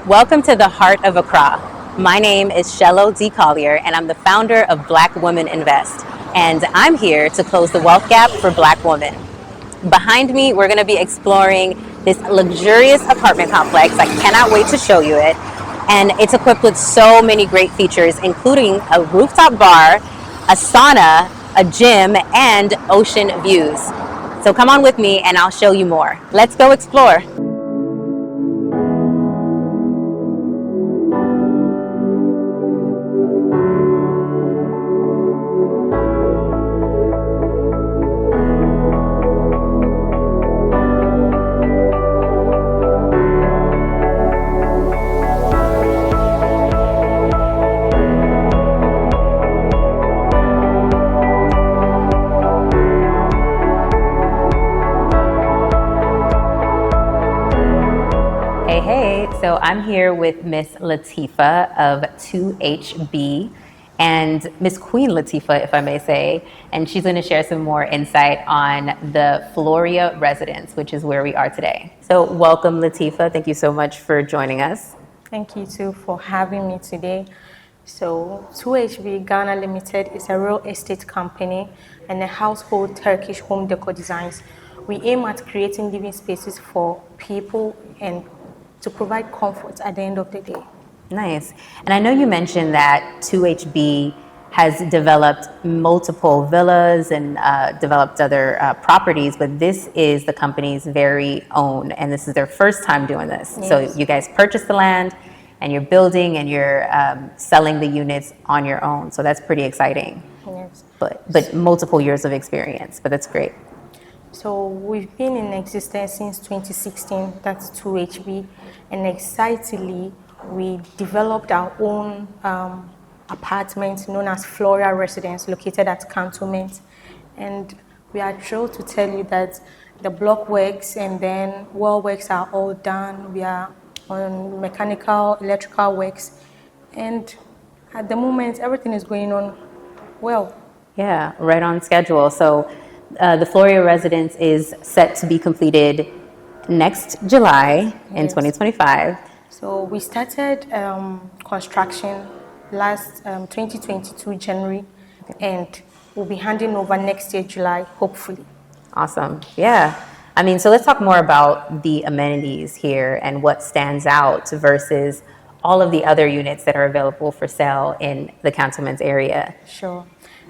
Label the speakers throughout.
Speaker 1: Welcome to the heart of Accra. My name is Shello D. Collier, and I'm the founder of Black Women Invest. And I'm here to close the wealth gap for Black women. Behind me, we're going to be exploring this luxurious apartment complex. I cannot wait to show you it. And it's equipped with so many great features, including a rooftop bar, a sauna, a gym, and ocean views. So come on with me and I'll show you more. Let's go explore. So I'm here with Miss Latifa of 2HB and Miss Queen Latifa, if I may say, and she's going to share some more insight on the Floria residence, which is where we are today. So welcome, Latifa. Thank you so much for joining us.
Speaker 2: Thank you too for having me today. So 2HB Ghana Limited is a real estate company and a household Turkish home decor designs. We aim at creating living spaces for people and to provide comfort at the end of the day.
Speaker 1: Nice. And I know you mentioned that 2HB has developed multiple villas and developed other properties, but this is the company's very own, and this is their first time doing this. Yes. So you guys purchased the land, and you're building, and you're selling the units on your own. So that's pretty exciting.
Speaker 2: Yes.
Speaker 1: But multiple years of experience, but that's great.
Speaker 2: So we've been in existence since 2016, that's 2HB, and excitedly we developed our own apartment known as Floria Residence located at Cantonment. And we are thrilled to tell you that the block works and then wall works are all done. We are on mechanical, electrical works, and at the moment everything is going on well.
Speaker 1: Yeah, right on schedule. So the Floria residence is set to be completed next July in 2025.
Speaker 2: So we started construction last 2022 January, and we'll be handing over next year July, hopefully.
Speaker 1: Awesome. Yeah. I mean, so let's talk more about the amenities here and what stands out versus all of the other units that are available for sale in the Cantonment area.
Speaker 2: Sure.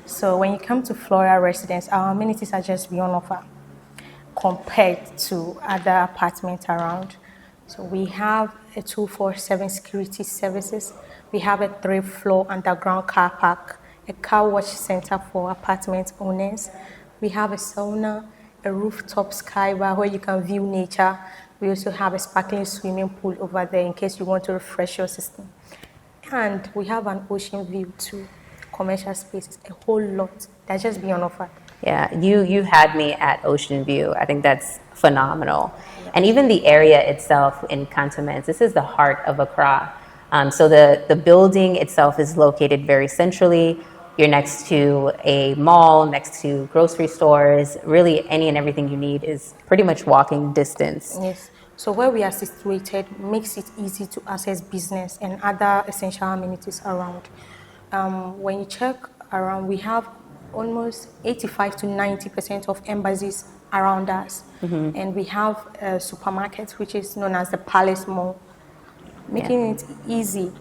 Speaker 2: So when you come to Floria Residence, our amenities are just beyond offer compared to other apartments around. So we have a 24/7 security services. We have a 3-floor underground car park, a car wash center for apartment owners. We have a sauna, a rooftop sky bar where you can view nature. We also have a sparkling swimming pool over there in case you want to refresh your system. And we have an ocean view too. Commercial spaces, a whole lot that's just beyond offer.
Speaker 1: Yeah, you had me at Ocean View. I think that's phenomenal. And even the area itself in Cantonment, this is the heart of Accra. So the building itself is located very centrally. You're next to a mall, next to grocery stores. Really, any and everything you need is pretty much walking distance.
Speaker 2: Yes. So where we are situated makes it easy to access business and other essential amenities around. When you check around, we have almost 85 to 90% of embassies around us. Mm-hmm. And we have a supermarket, which is known as the Palace Mall, making it easy.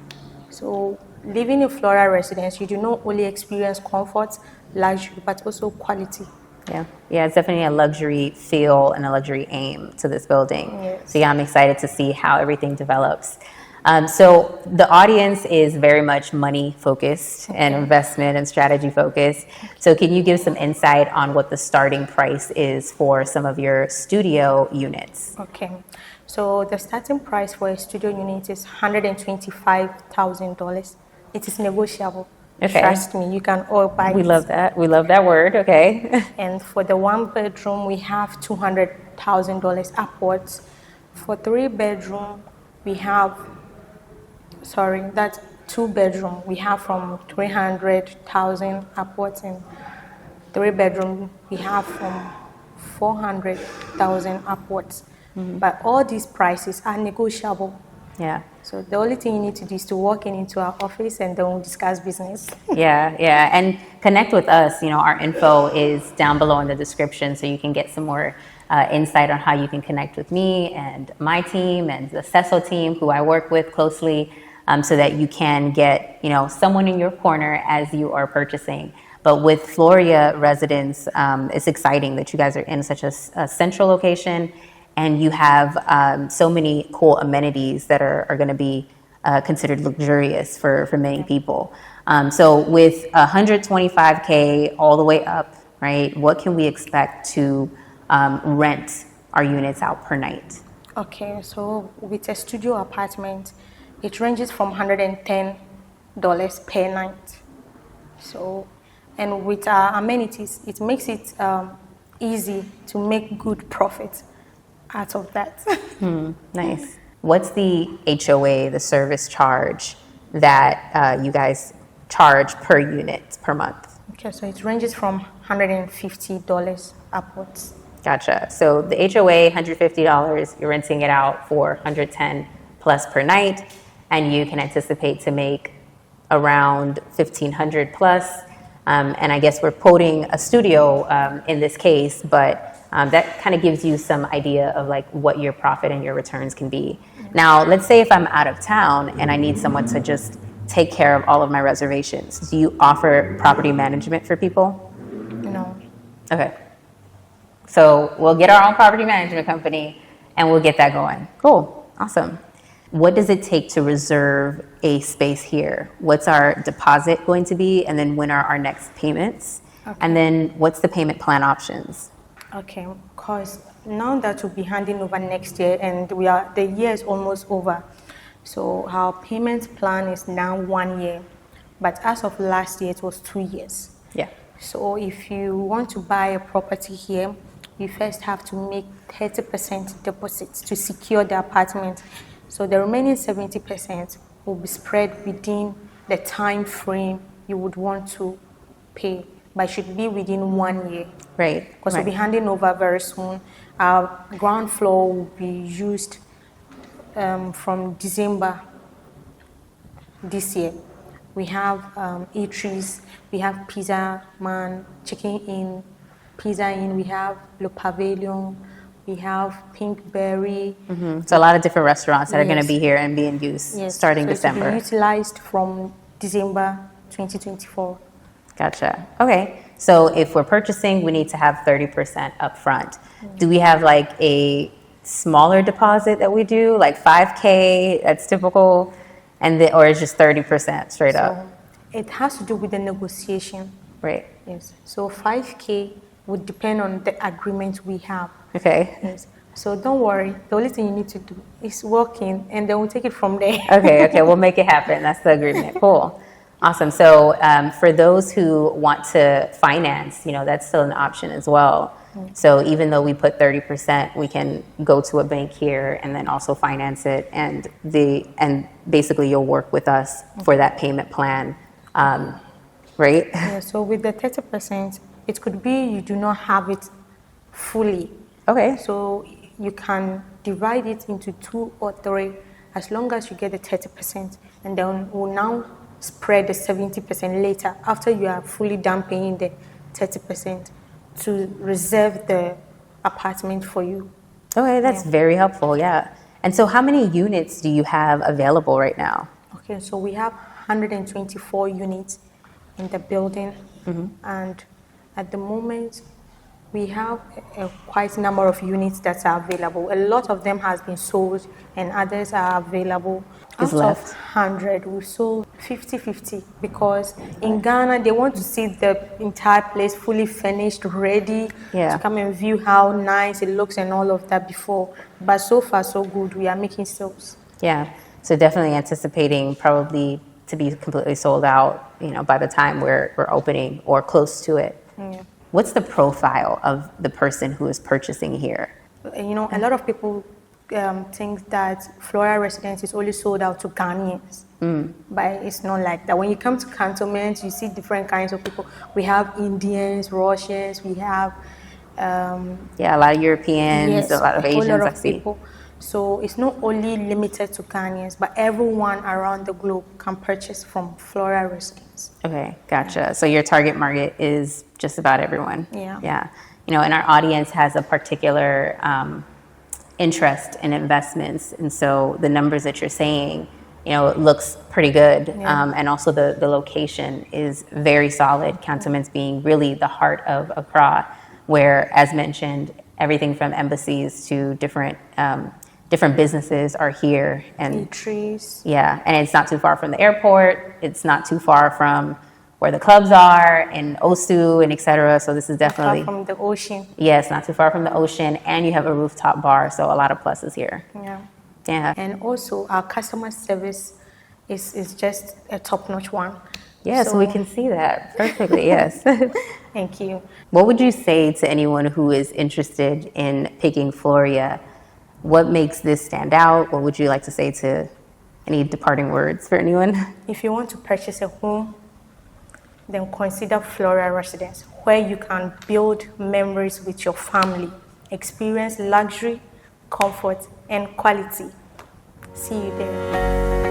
Speaker 2: So living in Floria Residence, you do not only experience comfort, luxury, but also quality.
Speaker 1: Yeah, it's definitely a luxury feel and a luxury aim to this building.
Speaker 2: Yes.
Speaker 1: So yeah, I'm excited to see how everything develops. So the audience is very much money focused and investment and strategy focused. So can you give some insight on what the starting price is for some of your studio units?
Speaker 2: Okay. So the starting price for a studio unit is $125,000. It is negotiable.
Speaker 1: Okay.
Speaker 2: Trust me, you can all buy it.
Speaker 1: We love that. We love that word. Okay.
Speaker 2: And for the 1-bedroom, we have $200,000 upwards. For 3-bedroom, we have that's 2-bedroom. We have from 300,000 upwards, and 3-bedroom we have from 400,000 upwards. Mm-hmm. But all these prices are negotiable.
Speaker 1: Yeah.
Speaker 2: So the only thing you need to do is to walk into our office and then we'll discuss business.
Speaker 1: Yeah. And connect with us. Our info is down below in the description, so you can get some more insight on how you can connect with me and my team and the Seso team, who I work with closely, so that you can get, someone in your corner as you are purchasing. But with Floria residents, it's exciting that you guys are in such a central location, and you have so many cool amenities that are going to be considered luxurious for many people. So with 125K all the way up, right, what can we expect to rent our units out per night?
Speaker 2: Okay, so with a studio apartment, it ranges from $110 per night. So, and with our amenities, it makes it easy to make good profit out of that.
Speaker 1: Nice. What's the HOA, the service charge that you guys charge per unit per month?
Speaker 2: Okay, so it ranges from $150 upwards.
Speaker 1: Gotcha. So the HOA, $150, you're renting it out for $110 plus per night, and you can anticipate to make around $1,500 plus. And I guess we're quoting a studio in this case, but that kind of gives you some idea of like what your profit and your returns can be. Now, let's say if I'm out of town and I need someone to just take care of all of my reservations. Do you offer property management for people?
Speaker 2: No.
Speaker 1: Okay. So we'll get our own property management company and we'll get that going. Cool. Awesome. What does it take to reserve a space here? What's our deposit going to be? And then when are our next payments?
Speaker 2: Okay.
Speaker 1: And then what's the payment plan options?
Speaker 2: Okay, because now that we'll be handing over next year and the year is almost over. So our payment plan is now 1 year. But as of last year, it was 2 years.
Speaker 1: Yeah.
Speaker 2: So if you want to buy a property here, you first have to make 30% deposit to secure the apartment. So the remaining 70% will be spread within the time frame you would want to pay, but it should be within 1 year.
Speaker 1: Right.
Speaker 2: Because we'll be handing over very soon. Our ground floor will be used from December this year. We have eateries, we have Pizza Man, Chicken Inn, Pizza Inn, we have Le Pavilion, we have Pinkberry.
Speaker 1: Mm-hmm. So a lot of different restaurants that are going to be here and be in use starting
Speaker 2: so
Speaker 1: December.
Speaker 2: It will be utilized from December 2024.
Speaker 1: Gotcha. Okay. So if we're purchasing, we need to have 30% upfront. Do we have like a smaller deposit that we do, like $5K? That's typical, or it's just 30% straight up?
Speaker 2: It has to do with the negotiation.
Speaker 1: Right.
Speaker 2: Yes. So $5K would depend on the agreement we have.
Speaker 1: Okay.
Speaker 2: Yes. So don't worry. The only thing you need to do is walk in, and then we'll take it from there.
Speaker 1: Okay. We'll make it happen. That's the agreement. Cool. Awesome. So for those who want to finance, that's still an option as well. So even though we put 30%, we can go to a bank here and then also finance it, and basically you'll work with us for that payment plan, right?
Speaker 2: Yeah. So with the 30%, it could be you do not have it fully.
Speaker 1: Okay.
Speaker 2: So you can divide it into 2 or 3, as long as you get the 30%, and then we'll now spread the 70% later after you are fully done paying the 30% to reserve the apartment for you.
Speaker 1: Okay, that's very helpful, yeah. And so how many units do you have available right now?
Speaker 2: Okay, so we have 124 units in the building, and at the moment we have a quite number of units that are available. A lot of them has been sold and others are available.
Speaker 1: Is
Speaker 2: Out
Speaker 1: left?
Speaker 2: of 100, we sold 50-50 because in Ghana they want to see the entire place fully furnished, ready to come and view how nice it looks and all of that before. But so far so good, we are making sales.
Speaker 1: Yeah, so definitely anticipating probably to be completely sold out, by the time we're opening or close to it.
Speaker 2: Yeah.
Speaker 1: What's the profile of the person who is purchasing here?
Speaker 2: A lot of people think that Flora Residence is only sold out to Ghanaians, but it's not like that. When you come to cantonment, you see different kinds of people. We have Indians, Russians, we have
Speaker 1: a lot of Europeans, a lot of Asians, I see.
Speaker 2: People. So it's not only limited to Ghanaians, but everyone around the globe can purchase from Flora Residence.
Speaker 1: Okay, gotcha. So your target market is just about everyone.
Speaker 2: Yeah.
Speaker 1: Yeah. You know, and our audience has a particular interest in investments. And so the numbers that you're saying, you know, it looks pretty good.
Speaker 2: Yeah.
Speaker 1: And also the location is very solid, Cantonments being really the heart of Accra, where, as mentioned, everything from embassies to different businesses are here. And
Speaker 2: trees.
Speaker 1: yeah, and it's not too far from the airport. It's not too far from where the clubs are and Osu and et cetera. So this is definitely
Speaker 2: Far from the ocean.
Speaker 1: yes, not too far from the ocean, and you have a rooftop bar. So a lot of pluses here.
Speaker 2: Yeah.
Speaker 1: Yeah.
Speaker 2: And also our customer service is just a top-notch one.
Speaker 1: Yes,
Speaker 2: So-
Speaker 1: we can see that perfectly. Yes.
Speaker 2: Thank you.
Speaker 1: What would you say to anyone who is interested in picking Floria? What makes this stand out? What would you like to say to any departing words for anyone?
Speaker 2: If you want to purchase a home, then consider Flora Residence, where you can build memories with your family, experience luxury, comfort, and quality. See you there.